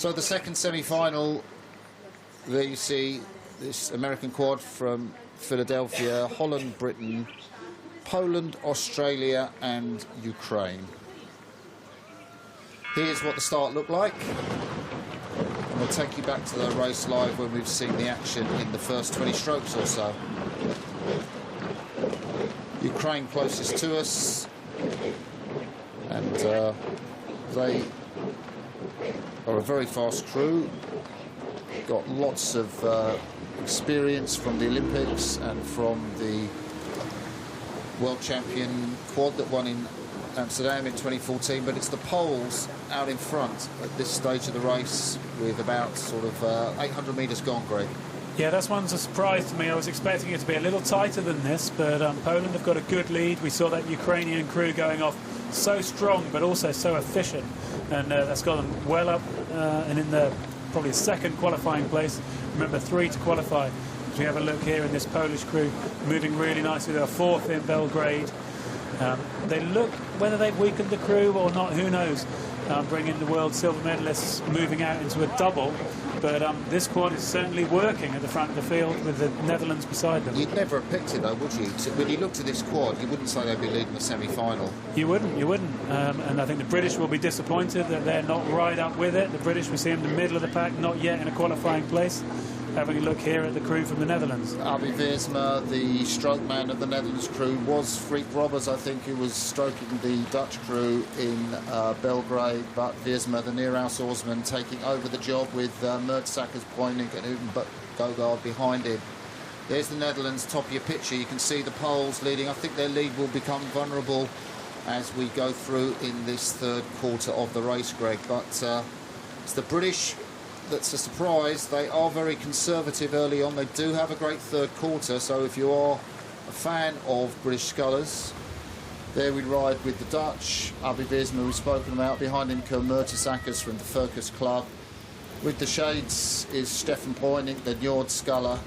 So the second semi-final, there you see this American quad from Philadelphia, Holland, Britain, Poland, Australia and Ukraine. Here's what the start looked like. And we'll take you back to the race live when we've seen the action in the first 20 strokes or so. Ukraine closest to us, and they are a very fast crew, got lots of experience from the Olympics and from the world champion quad that won in Amsterdam in 2014, but it's the Poles out in front at this stage of the race with about sort of 800 metres gone, Greg. Yeah, that's one's a surprise to me. I was expecting it to be a little tighter than this, but Poland have got a good lead. We saw that Ukrainian crew going off so strong, but also so efficient, and that's got them well up and in the probably second qualifying place. Remember, 3 to qualify. As we have a look here in this Polish crew, moving really nicely. They're 4th in Belgrade. They look, whether they've weakened the crew or not, who knows, bringing the world silver medalists moving out into a double. But this quad is certainly working at the front of the field with the Netherlands beside them. You'd never have picked it, though, would you? When you looked at this quad, you wouldn't say they'd be leading the semi-final. You wouldn't. And I think the British will be disappointed that they're not right up with it. The British, we see in the middle of the pack, not yet in a qualifying place. Having a look here at the crew from the Netherlands. Abi Wiersma, the stroke man of the Netherlands crew, was Freek Robbers, I think, who was stroking the Dutch crew in Belgrade, but Wiersma, the near-house oarsman, taking over the job with Mertesackers, Poining and Utenbogard behind him. There's the Netherlands, top of your picture. You can see the Poles leading. I think their lead will become vulnerable as we go through in this third quarter of the race, Greg. But it's the British that's a surprise. They are very conservative early on. They do have a great third quarter, so if you are a fan of British scullers, there we ride with the Dutch. Abi Wiersma, we've spoken about. Behind him come Mertesackers from the Focus Club. With the shades is Stefan Poining, the Njord sculler,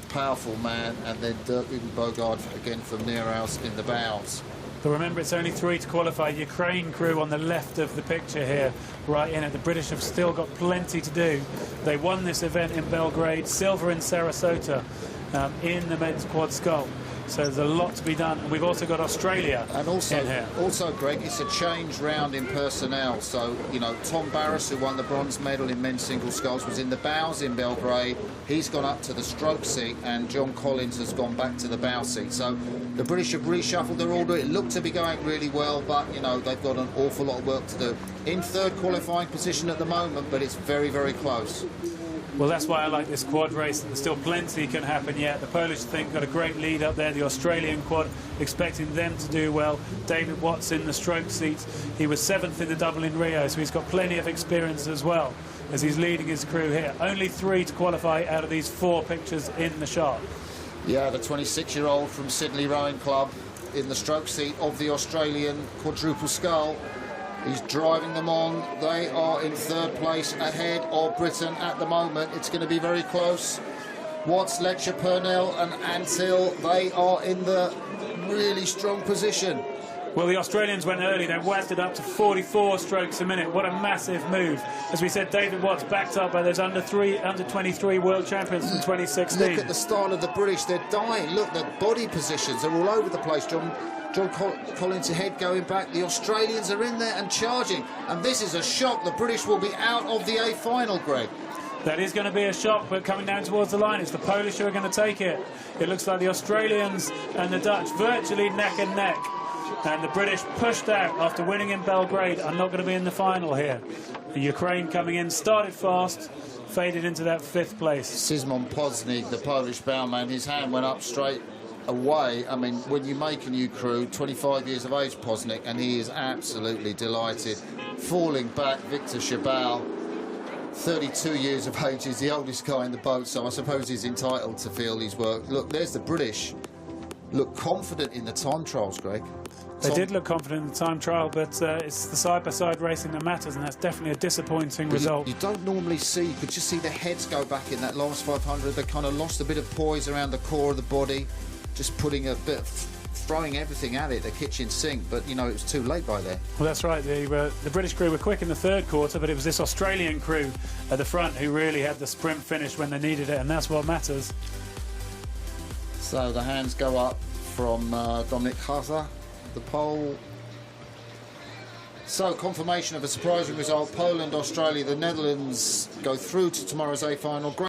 powerful man, and then Dirk Utenbogard again from Neerhouse in the bows. But remember, it's only 3 to qualify. Ukraine crew on the left of the picture here, right in it. The British have still got plenty to do. They won this event in Belgrade, silver in Sarasota, in the men's quad scull. So there's a lot to be done. And we've also got Australia and also, in here. Also, Greg, it's a change round in personnel. So, you know, Tom Barras, who won the bronze medal in men's single sculls, was in the bows in Belgrade. He's gone up to the stroke seat, and John Collins has gone back to the bow seat. So the British have reshuffled their order. It looked to be going really well, but, you know, they've got an awful lot of work to do. In third qualifying position at the moment, but it's very, very close. Well, that's why I like this quad race. There's still plenty can happen yet. The Polish, I think, got a great lead up there. The Australian quad, expecting them to do well. David Watts in the stroke seats. He was 7th in the double in Rio, so he's got plenty of experience as well as he's leading his crew here. Only 3 to qualify out of these 4 pictures in the shot. Yeah, the 26-year-old from Sydney Rowing Club in the stroke seat of the Australian quadruple scull. He's driving them on. They are in third place ahead of Britain at the moment. It's going to be very close. Watts, Letcher, Purnell and Antill, they are in the really strong position. Well, the Australians went early. They whacked it up to 44 strokes a minute. What a massive move. As we said, David Watts backed up by those under 23 world champions from 2016. Look at the style of the British. They're dying. Look, their body positions are all over the place. John Collins ahead, going back. The Australians are in there and charging. And this is a shock. The British will be out of the A final, Greg. That is going to be a shock, but coming down towards the line, it's the Polish who are going to take it. It looks like the Australians and the Dutch virtually neck and neck. And the British pushed out after winning in Belgrade are not going to be in the final here. The Ukraine coming in, started fast, faded into that 5th place. Szymon Poznik, the Polish bowman, his hand went up straight away. I mean, when you make a new crew, 25 years of age, Poznik, and he is absolutely delighted. Falling back, Victor Chabal, 32 years of age, is the oldest guy in the boat, so I suppose he's entitled to feel his work. Look, there's the British. Look confident in the time trials, Greg. They did look confident in the time trial, but it's the side-by-side racing that matters, and that's definitely a disappointing result. You don't normally see, you could just see the heads go back in that last 500. They kind of lost a bit of poise around the core of the body, just putting a bit of throwing everything at it, the kitchen sink, but, you know, it was too late by then. Well, that's right. The British crew were quick in the third quarter, but it was this Australian crew at the front who really had the sprint finish when they needed it, and that's what matters. So the hands go up from Dominic Haza, the pole. So confirmation of a surprising result. Poland, Australia, the Netherlands go through to tomorrow's A final.